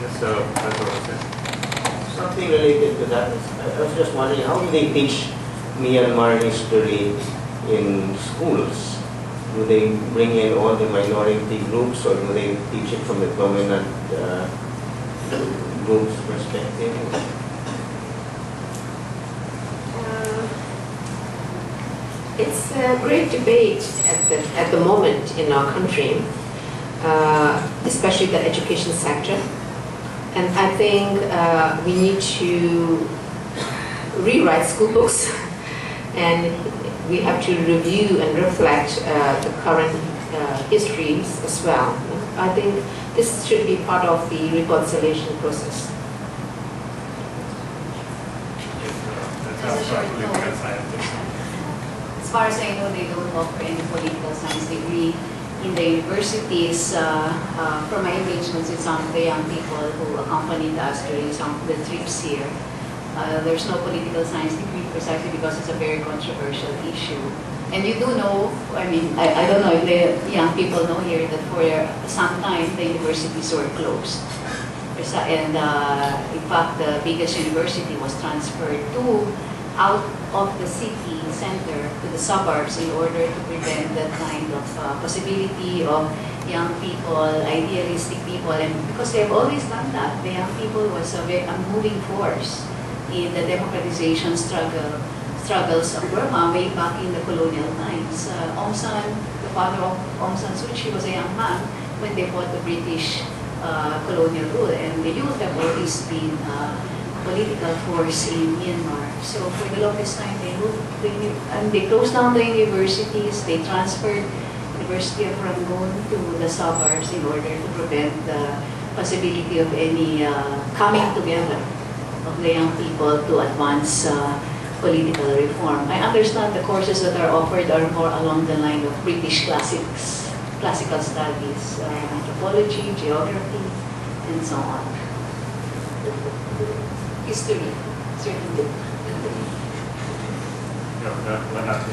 Yes, something related to that. I was just wondering, how do they teach Myanmar history in schools? Do they bring in all the minority groups, or do they teach it from the dominant group's perspective? It's a great debate at the moment in our country, especially the education sector. And I think we need to rewrite school books, and we have to review and reflect the current histories as well. I think this should be part of the reconciliation process. As far as I know, they don't offer any political science degree in the universities. From my engagements with some of the young people who accompanied us during some of the trips here, there's no political science degree precisely because it's a very controversial issue. And you do know, I mean, I don't know if the young people know here that for some time the universities were closed. And in fact, the biggest university was transferred out of the city center to the suburbs in order to prevent that kind of possibility of young people, idealistic people, and because they've always done that, the young people was a moving force in the democratization struggles of Burma way back in the colonial times. Aung San, the father of Aung San Suu Kyi, was a young man when they fought the British colonial rule, and the youth have always been political force in Myanmar. So for the longest time, they closed down the universities. They transferred University of Rangoon to the suburbs in order to prevent the possibility of any coming together of the young people to advance political reform. I understand the courses that are offered are more along the line of British classical studies, anthropology, geography, and so on. History, certainly.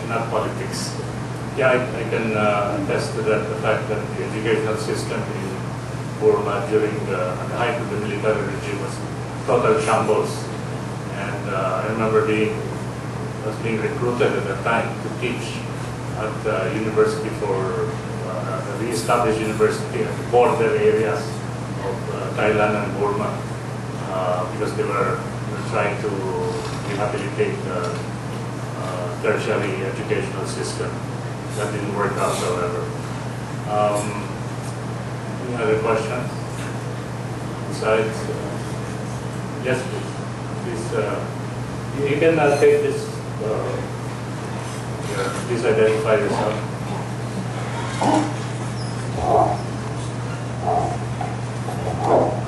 Not politics. Yeah, I can attest to that, the fact that the educational system in Burma during the height of the military regime was total shambles. And I remember being recruited at the time to teach at the university for a re-established university at the border areas of Thailand and Burma. Because they were trying to rehabilitate the tertiary educational system. That didn't work out, however. Any other questions? Besides, yes, please. You can take this. Please identify yourself.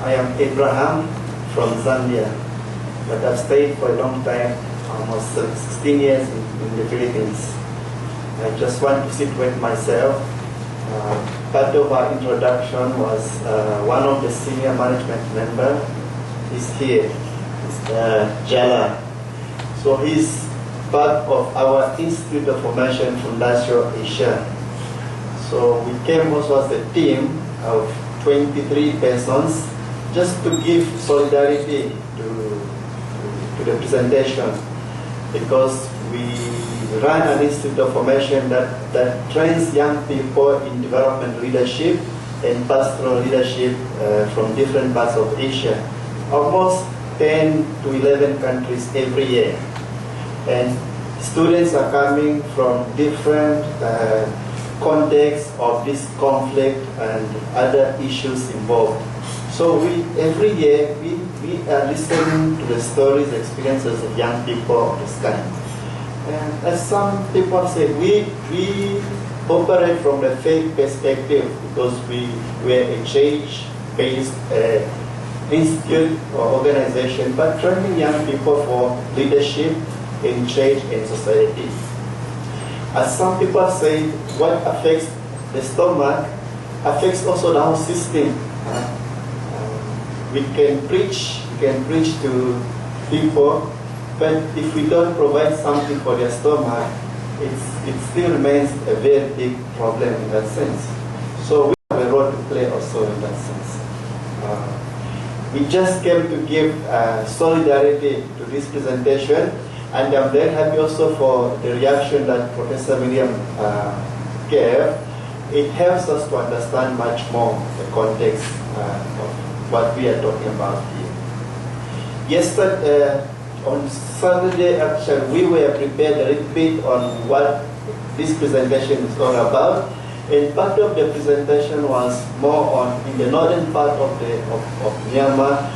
I am Abraham from Zambia, but I've stayed for a long time, almost 16 years in the Philippines. I just want to situate myself. Part of our introduction was one of the senior management members is here, Mr. Jala. So he's part of our Institute of Formation Fundación Asia. So we came also as a team of 23 persons, just to give solidarity to the presentation, because we run an institute of formation that trains young people in development leadership and pastoral leadership from different parts of Asia, almost 10 to 11 countries every year. And students are coming from different contexts of this conflict and other issues involved. So every year we are listening to the stories, experiences of young people of this kind. And as some people say, we operate from the faith perspective because we're a church-based institute or organization, but training young people for leadership in church and society. As some people say, what affects the stomach affects also the whole system. We can preach to people, but if we don't provide something for their stomach, it still remains a very big problem in that sense. So we have a role to play also in that sense. we just came to give solidarity to this presentation, and I'm very happy also for the reaction that Professor Miriam gave. It helps us to understand much more the context of what we are talking about here. Yesterday, on Saturday, actually, we were prepared a little bit on what this presentation is all about. And part of the presentation was more on, in the northern part of Myanmar,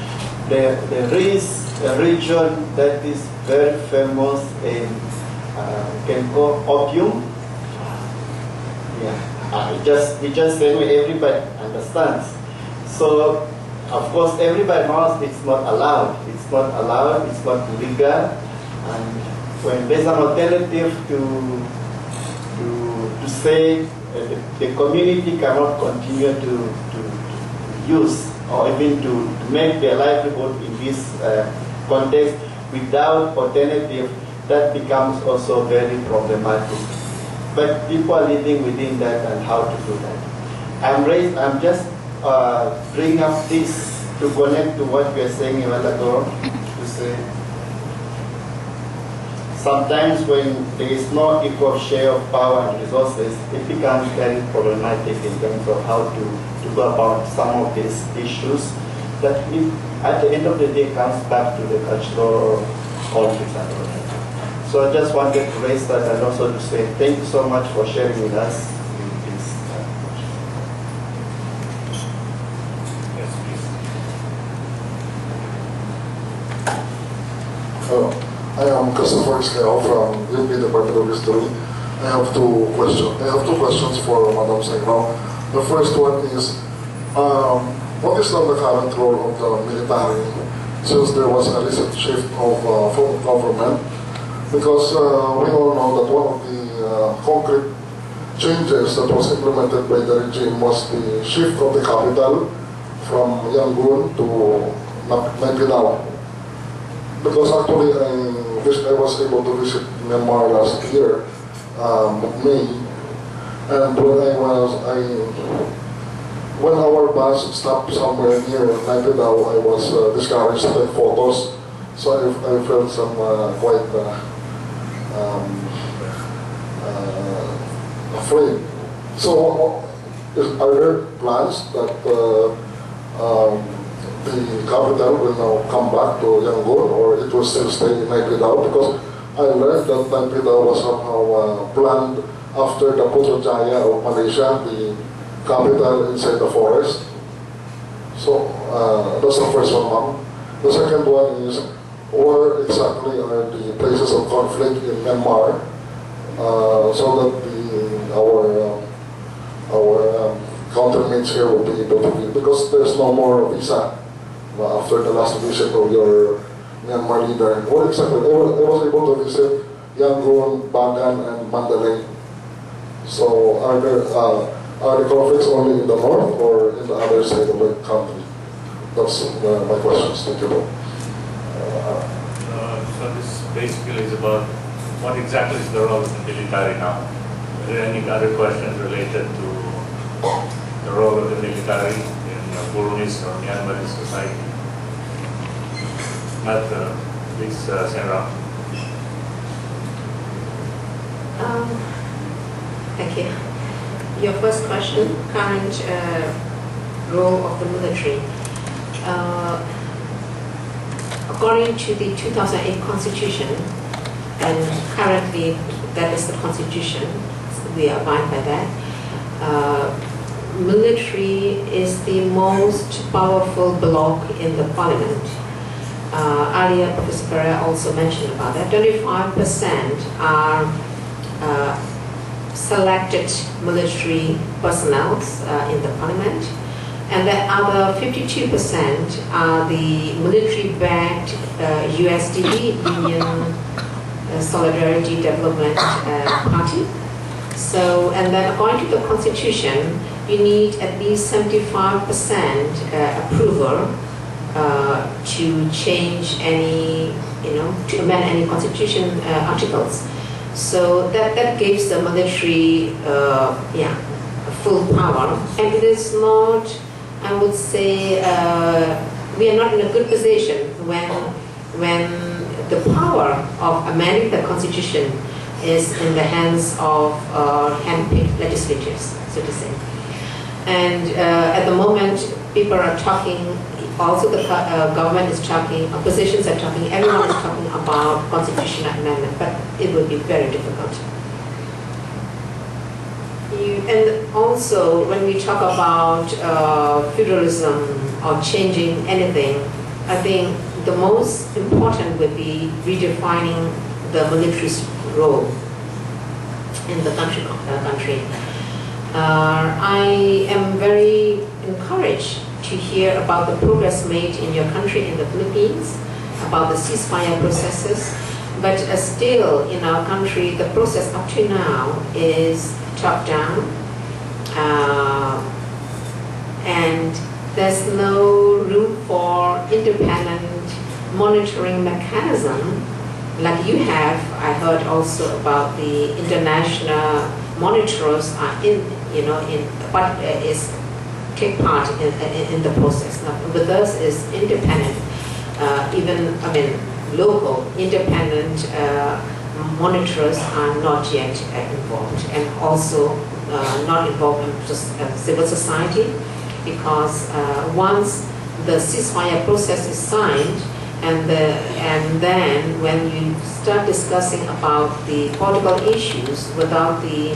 there is a region that is very famous in, can call opium. Yeah, we just say everybody understands. So, of course, everybody knows it's not allowed. It's not allowed, it's not legal. And when there's an alternative to say the community cannot continue to use or even to make their livelihood in this context without alternative, that becomes also very problematic. But people are living within that and how to do that. I'm just bringing up this to connect to what we are saying a while ago, to say sometimes when there is no equal share of power and resources, it becomes very problematic in terms of how to go about some of these issues that at the end of the day comes back to the cultural conflicts and all that. So I just wanted to raise that and also to say thank you so much for sharing with us this. Yes, please. Hello, I am Christopher from UP Department of History. I have two questions for Madam Seng Raw. The first one is, what is now the current role of the military since there was a recent shift of government? Because we all know that one of the concrete changes that was implemented by the regime was the shift of the capital from Yangon to Naypyidaw. Because actually I was able to visit Myanmar last year, May, and when our bus stopped somewhere near Naypyidaw, I was discouraged to take photos, so I felt some quite afraid. So are there plans that the capital will now come back to Yangon, or it will still stay in Naypyidaw? Because I learned that Naypyidaw was somehow planned after the Putrajaya of Malaysia, the capital inside the forest. So that's the first one, ma'am. The second one is, where exactly are the places of conflict in Myanmar, so that our countermates here will be able to be, because there's no more visa after the last visit of your Myanmar leader. What exactly? I was able to visit Yangon, Bagan, and Mandalay. So are the conflicts only in the north or in the other side of the country? That's my questions. Thank you. So this basically is about what exactly is the role of the military now. Are there any other questions related to the role of the military in Burmese or Myanmar society? Not please, Seng Raw. Thank you. Your first question, current role of the military. According to the 2008 Constitution, and currently that is the Constitution, we abide by that, military is the most powerful bloc in the parliament. Earlier, Professor Ferrer also mentioned about that. 25% are selected military personnel in the parliament, and the other 52% are the military-backed USDP, Union Solidarity Development Party. So, and then according to the Constitution, you need at least 75% approval to change any, to amend any Constitution articles. So that gives the military, full power, and it is not, I would say, we are not in a good position when the power of amending the constitution is in the hands of hand-picked legislatures, so to say. And at the moment, people are talking, also the government is talking, oppositions are talking, everyone is talking about constitutional amendment, but it will be very difficult. And also, when we talk about feudalism or changing anything, I think the most important would be redefining the military's role in the country. I am very encouraged to hear about the progress made in your country, in the Philippines, about the ceasefire processes. But still, in our country, the process up to now is top-down, and there's no room for independent monitoring mechanism like you have. I heard also about the international monitors are take part in the process. Now, with us is independent, local independent monitors are not yet involved, and also not involved in civil society, because once the ceasefire process is signed, and then when you start discussing about the political issues without the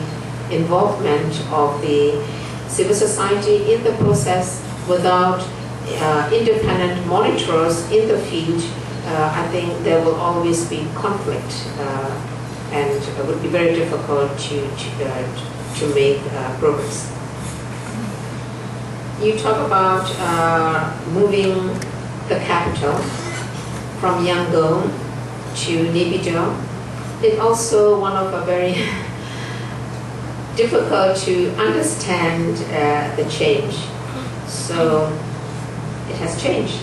involvement of the civil society in the process, without independent monitors in the field, I think there will always be conflict, and it would be very difficult to make progress. You talk about moving the capital from Yangon to Naypyidaw. It's also one of a very difficult to understand the change. So it has changed,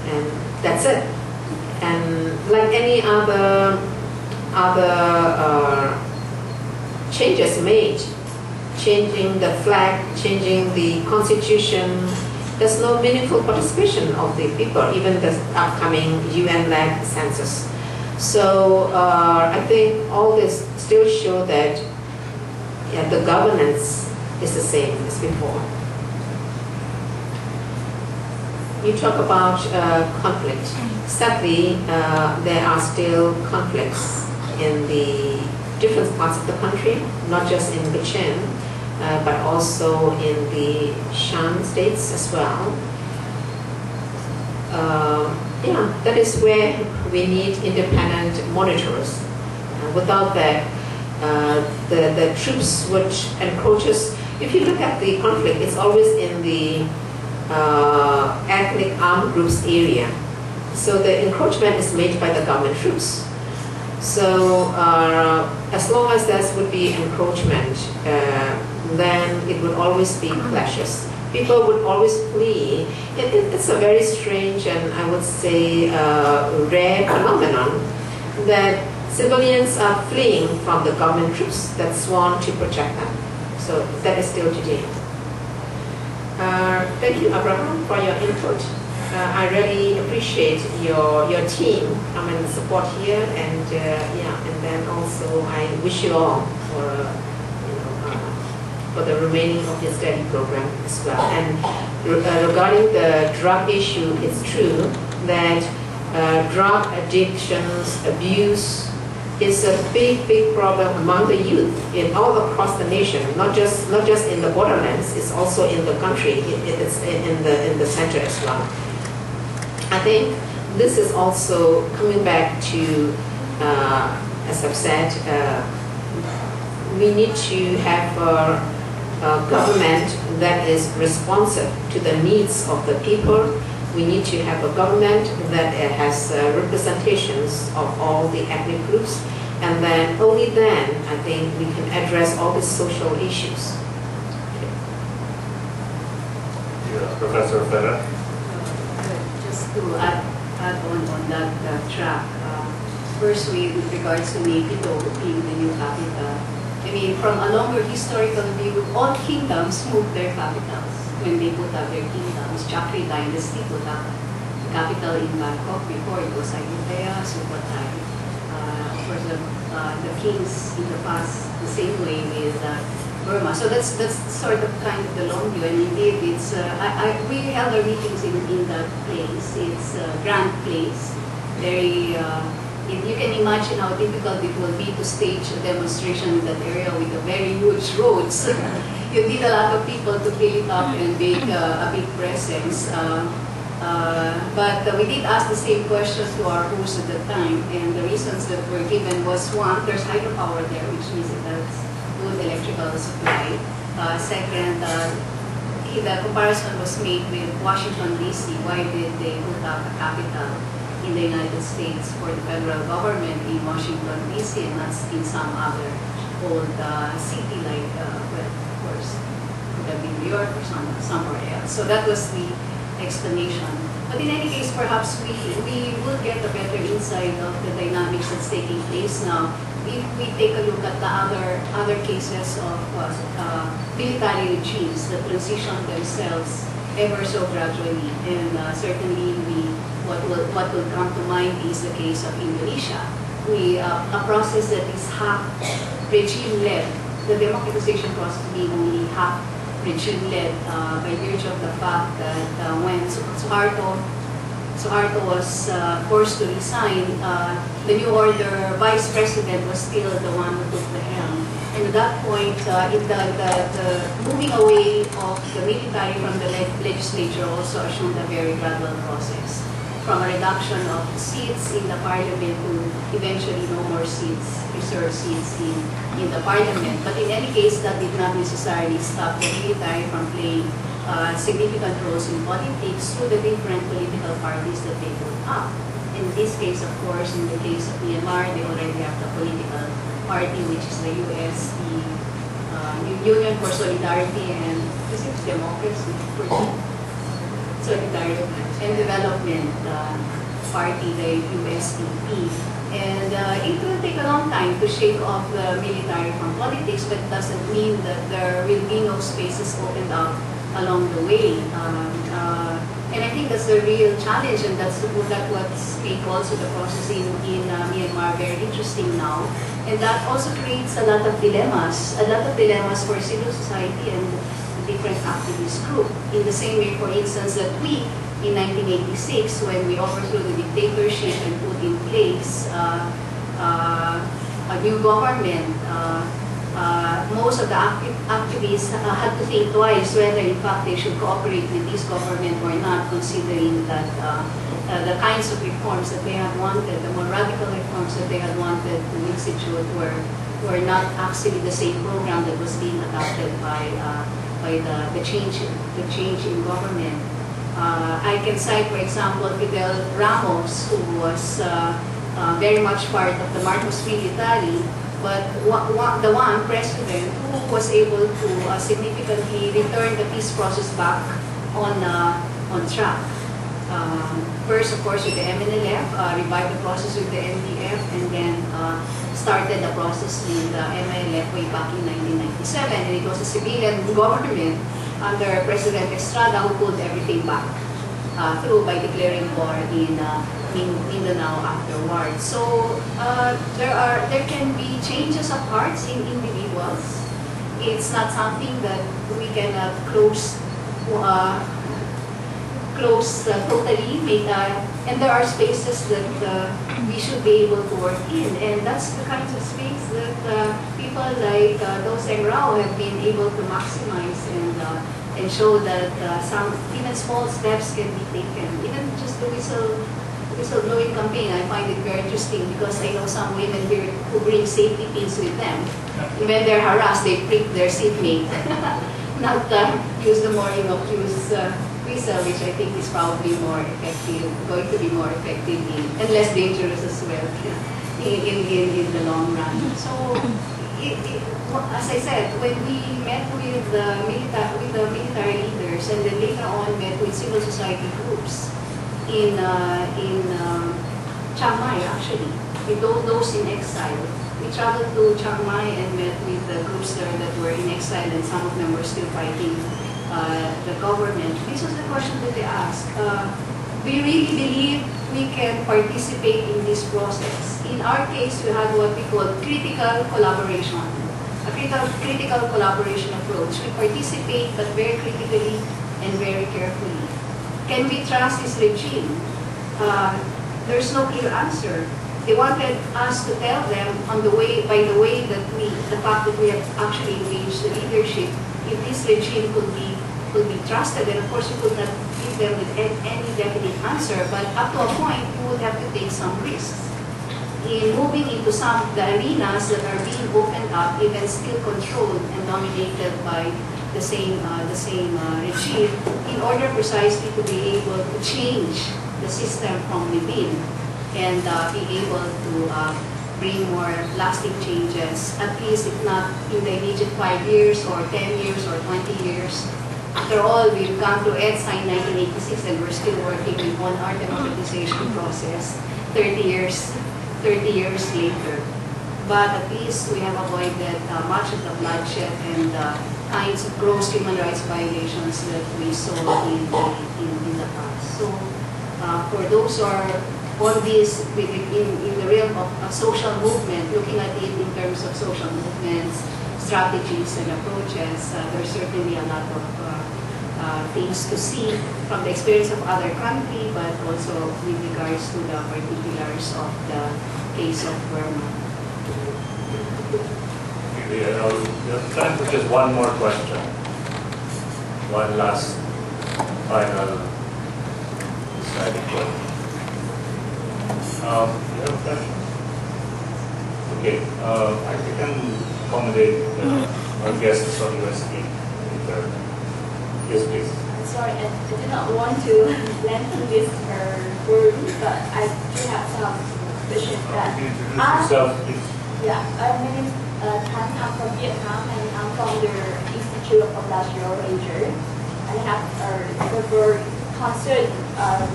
and that's it. And like any other changes made, changing the flag, changing the constitution, there's no meaningful participation of the people, even the upcoming UN-led census. So I think all this still show that the governance is the same as before. You talk about conflict. Sadly, there are still conflicts in the different parts of the country, not just in Kachin, but also in the Shan states as well. That is where we need independent monitors. Without that, the troops would encroach us. If you look at the conflict, it's always in the ethnic armed groups area. So the encroachment is made by the government troops. So as long as there would be encroachment, then it would always be clashes. People would always flee. It's a very strange and I would say rare phenomenon that civilians are fleeing from the government troops that sworn to protect them. So that is still today. Thank you, Abraham, for your input. I really appreciate your team come and support here, and and then also I wish you all for the remaining of your study program as well. And regarding the drug issue, it's true that drug addictions, abuse is a big problem among the youth in all across the nation. Not just in the borderlands. It's also in the country. It's in the center as well. I think this is also coming back to, as I've said, we need to have a government that is responsive to the needs of the people. We need to have a government that has representations of all the ethnic groups, and then only then I think we can address all the social issues. Yeah, Professor Ferrer. Just to add on that track, firstly, with regards to Naypyidaw being the new capital, I mean, from a longer historical view, all kingdoms moved their capitals when they put up their kingdoms. Chakri dynasty put up capital in Bangkok. Before it was Ayutthaya, Sukhothai. Of course, the kings in the past, the same way with Burma. So that's sort of kind of the long view. And indeed, it's we held our meetings in that place. It's a grand place. Very. You can imagine how difficult it will be to stage a demonstration in that area with a very huge roads. You need a lot of people to fill it up and make a big presence. But we did ask the same questions to our host at the time, and the reasons that were given was, one, there's hydropower there, which means it has good electrical supply. Second, the comparison was made with Washington, D.C. Why did they put up a capital in the United States for the federal government in Washington, D.C. and not in some other old city like, well, of course, could have been New York or somewhere else. So that was the explanation. But in any case, perhaps we will get a better insight of the dynamics that's taking place now if we take a look at the other cases of military regimes that transition themselves ever so gradually. And certainly what will come to mind is the case of Indonesia. A process that is half regime-led, the democratization process being only half regime-led by virtue of the fact that when Suharto was forced to resign, the new order vice president was still the one who took the helm. And at that point, the moving away of the military from the legislature also assumed a very gradual process, from a reduction of seats in the parliament to eventually no more seats, reserved seats in the parliament. But in any case, that did not necessarily stop the military from playing significant roles in politics through the different political parties that they put up. In this case, of course, in the case of Myanmar, they already have the political party, which is the USD, Union for Solidarity and Democracy, Solidarity and Development Party, the USDP. And it will take a long time to shake off the military from politics, but it doesn't mean that there will be no spaces opened up along the way. And I think that's the real challenge, and that's what makes also the process in Myanmar very interesting now. And that also creates a lot of dilemmas for civil society and different activist groups. In the same way, for instance, that we, in 1986, when we overthrew the dictatorship and put in place a new government, most of the activists had to think twice whether in fact they should cooperate with this government or not, considering that the kinds of reforms that they had wanted, the more radical reforms that they had wanted to institute were not actually the same program that was being adopted by the change in government. I can cite, for example, Fidel Ramos, who was very much part of the Marcos military, but the one president who was able to significantly return the peace process back on track. First, of course, with the MNLF, revived the process with the NDF, and then started the process with the MNLF way back in 1997. And it was a civilian government under President Estrada who pulled everything back through by declaring war in Mindanao afterwards. So there can be changes of hearts in individuals. It's not something that we can close totally. And there are spaces that we should be able to work in, and that's the kinds of space that people like Daw Seng Raw have been able to maximize and show that some even small steps can be taken. Even just the whistleblowing campaign, I find it very interesting because I know some women here who bring safety pins with them. When they're harassed, they prick their seatmate. Not use the mooring of whistle, which I think is probably more effective, going to be more effective and less dangerous as well in the long run. So, as I said, when we met with the military leaders and then later on met with civil society groups in Chiang Mai, actually, with those in exile. We traveled to Chiang Mai and met with the groups there that were in exile, and some of them were still fighting the government. This was the question that they asked. we really believe we can participate in this process. In our case, we have what we call critical collaboration, a critical collaboration approach. We participate, but very critically and very carefully. Can we trust this regime? There's no clear answer. They wanted us to tell them by the way that the fact that we have actually engaged the leadership, if this regime could be trusted, and of course we could not give them with any definite answer, but up to a point we would have to take some risks in moving into some of the arenas that are being opened up, even still controlled and dominated by the same regime, in order precisely to be able to change the system from within and be able to bring more lasting changes, at least if not in the immediate 5 years or 10 years or 20 years. After all, we've gone through EDSA in 1986 and we're still working on our democratization process 30 years later. But at least we have avoided much of the bloodshed and kinds of gross human rights violations that we saw in the past. So for those who are on this in the realm of a social movement, looking at it in terms of social movements, strategies and approaches, there's certainly a lot of things to see from the experience of other countries, but also with regards to the particulars of the case of Burma. We have time for just one more question. One last final deciding question. You have a question? Okay, I can accommodate our guests on USD. Yes, please. I'm sorry, I do not want to lengthen this word, but I do have some questions that. Can you introduce yourself, please? Yeah, my name is Tan. I'm from Vietnam, and I'm from the Institute of Industrial Leisure. I have several concerns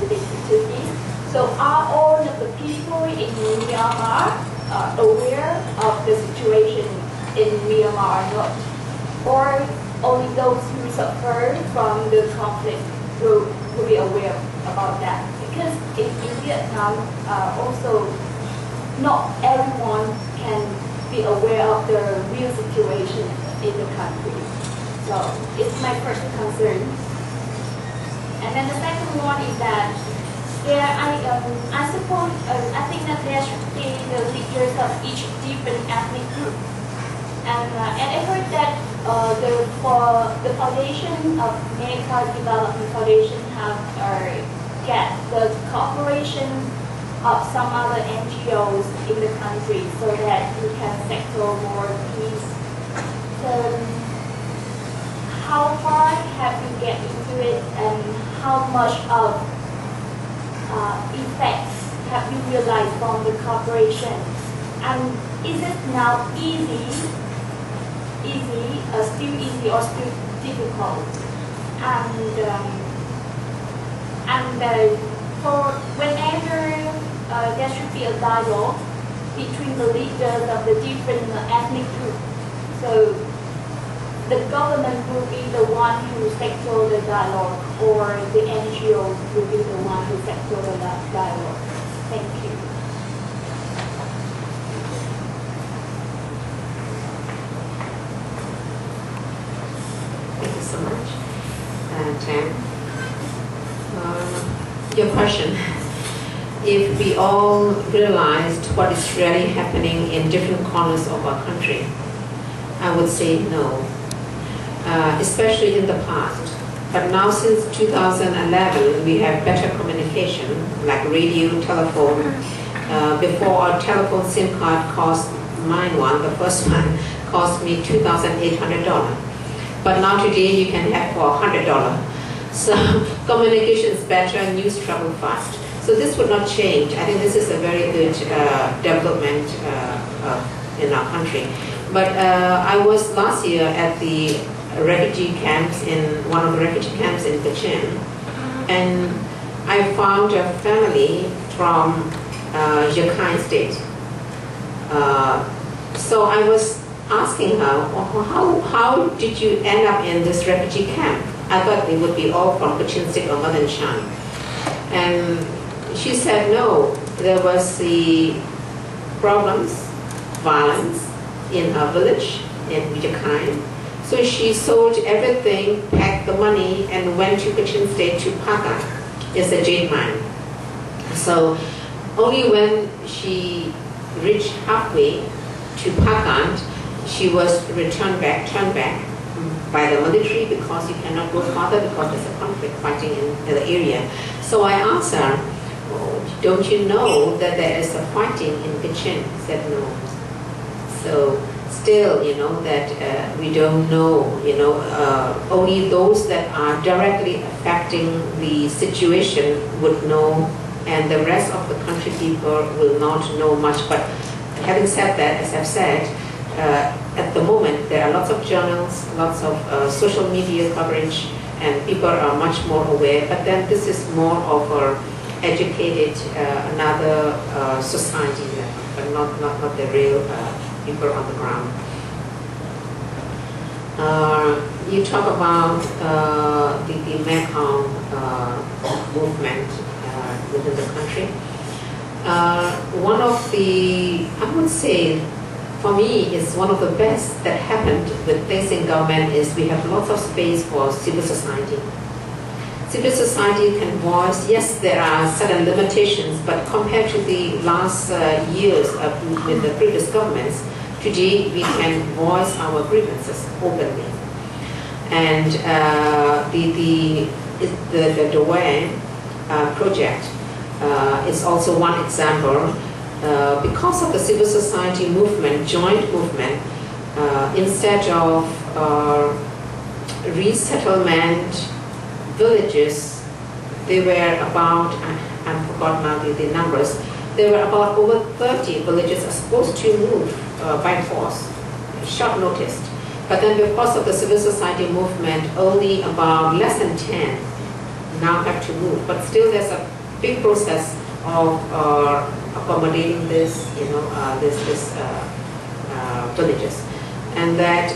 related to this. So are all of the people in Myanmar aware of the situation in Myanmar or not? Or only those who suffer from the conflict will be aware about that? Because in Vietnam, also not everyone can be aware of the real situation in the country. So it's my first concern. And then the second one is that I suppose I think that there should be the leaders of each different ethnic group. And I heard that the foundation of Metta Development Foundation have get the cooperation of some other NGOs in the country so that we can settle more peace. So how far have you get into it, and how much of effects have you realized from the cooperation? And is it now still easy or still difficult? And for whenever there should be a dialogue between the leaders of the different ethnic groups, so the government will be the one who settle the dialogue, or the NGO will be the one who settle the dialogue. Thank you. Thank you so much, Tam. Your question, if we all realized what is really happening in different corners of our country, I would say no, especially in the past. But now since 2011, we have better communication, like radio, telephone. Before, our telephone SIM card cost, the first one, cost me $2,800. But now today you can have for $100. So communication is better, news travel fast. So this would not change. I think this is a very good development in our country. But I was last year at the refugee camps, in one of the refugee camps in Cochin, and I found a family from Rakhine State. So I was asking her, how did you end up in this refugee camp? I thought they would be all from Cochin State or Madan Shan. And she said no, there was the problems, violence in her village in Wijakine. So she sold everything, packed the money, and went to Kachin State to Pakan. It's a jade mine. So only when she reached halfway to Pakan, she was turned back by the military because you cannot go further because there's a conflict fighting in the area. So I asked her, oh, don't you know that there is a fighting in Kachin? She said no. So still, you know, that we don't know, you know, only those that are directly affecting the situation would know, and the rest of the country people will not know much. But having said that, as I've said, at the moment there are lots of journals, lots of social media coverage, and people are much more aware. But then this is more of a educated another society, but not the real people on the ground. You talk about the Mekong movement within the country. One of the, I would say, for me, is one of the best that happened with placing government is we have lots of space for civil society. Civil society can voice, yes, there are certain limitations, but compared to the last years with the previous governments, today we can voice our grievances openly. And the Daw project is also one example. Because of the civil society movement, joint movement, instead of resettlement villages, they were about, I forgot now the numbers, there were about over 30 villages are supposed to move by force, short notice. But then because of the civil society movement, only about less than 10 now have to move. But still there's a big process of accommodating this, you know, villages. And that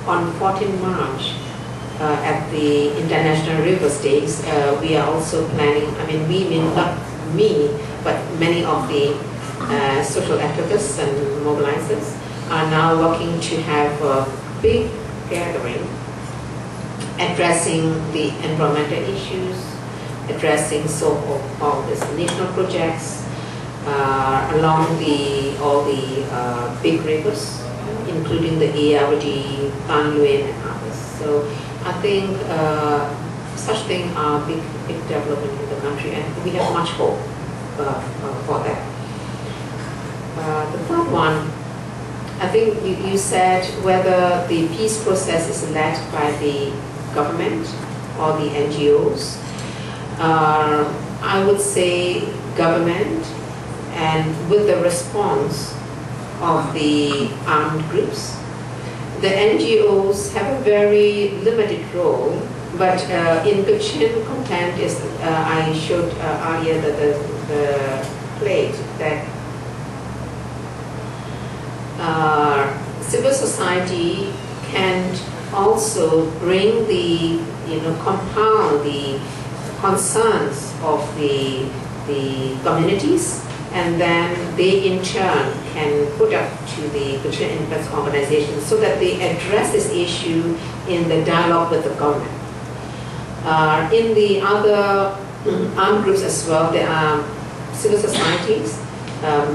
on 14 March, at the International River States, we are also planning, I mean, we mean not me, but many of the social activists and mobilizers are now working to have a big gathering addressing the environmental issues, addressing so-called these national projects along all the big rivers, including the Irrawaddy, Tan Luan, and others. So I think such things are big development in the country, and we have much hope for that. The third one, I think you said whether the peace process is led by the government or the NGOs. I would say government, and with the response of the armed groups. The NGOs have a very limited role, but in Kachin content is, I showed earlier the plate that civil society can also bring the, compound the concerns of the communities, and then they in turn can put up to the Kachin Interest Organization so that they address this issue in the dialogue with the government. In the other armed groups as well, there are civil societies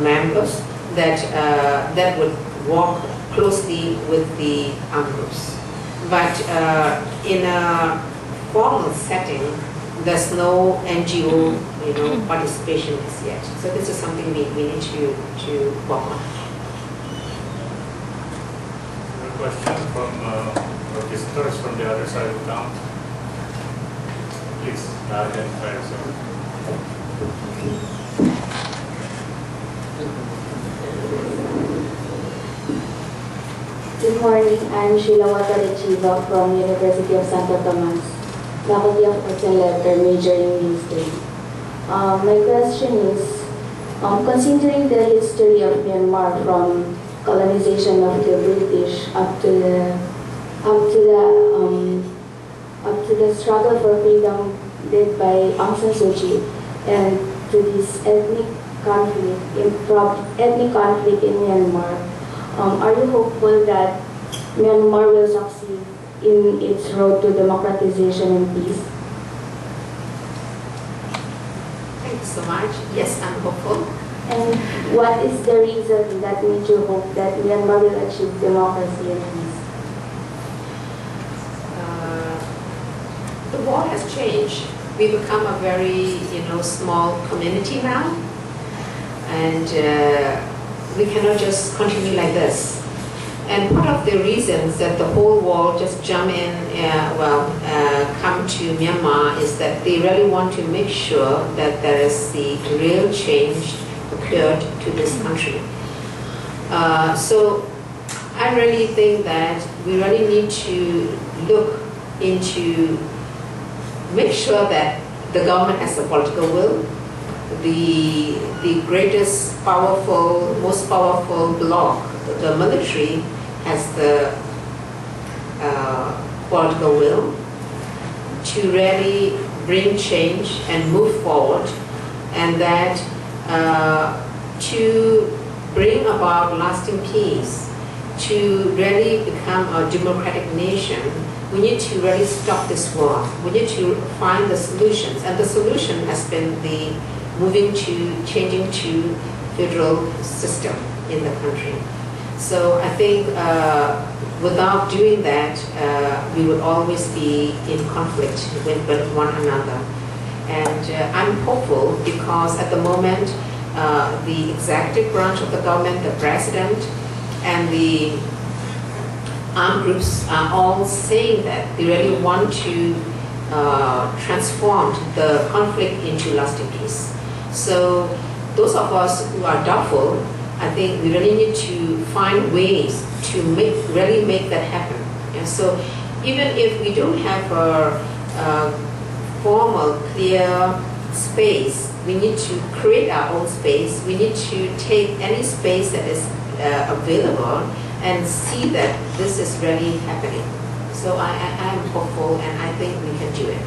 members that would work closely with the armed groups. But in a formal setting, there's no NGO participation as yet. So this is something we need to work on. A question from our visitors from the other side of town. Please identify yourself. Good morning, I'm Sheila Watalechiva from University of Santo Tomas, Faculty of Arts and Letters, majoring in history. My question is, considering the history of Myanmar from colonization of the British up to the struggle for freedom led by Aung San Suu Kyi and to this ethnic conflict in Myanmar, are you hopeful that Myanmar will succeed in its road to democratization and peace? Thank you so much. Yes, I'm hopeful. And what is the reason that made you hope that Myanmar will achieve democracy and peace? The world has changed. We become a very, small community now, and we cannot just continue like this. And part of the reasons that the whole world just come to Myanmar is that they really want to make sure that there is the real change occurred to this country. So I really think that we really need to look into, make sure that the government has the political will, the greatest powerful, most powerful bloc, the military, has the political will to really bring change and move forward, and that to bring about lasting peace, to really become a democratic nation, we need to really stop this war. We need to find the solutions, and the solution has been the changing to federal system in the country. So I think without doing that, we would always be in conflict with one another. And I'm hopeful because at the moment, the executive branch of the government, the president, and the armed groups are all saying that they really want to transform the conflict into lasting peace. So those of us who are doubtful, I think we really need to find ways to really make that happen. And so even if we don't have a formal, clear space, we need to create our own space. We need to take any space that is available and see that this is really happening. So I am hopeful, and I think we can do it.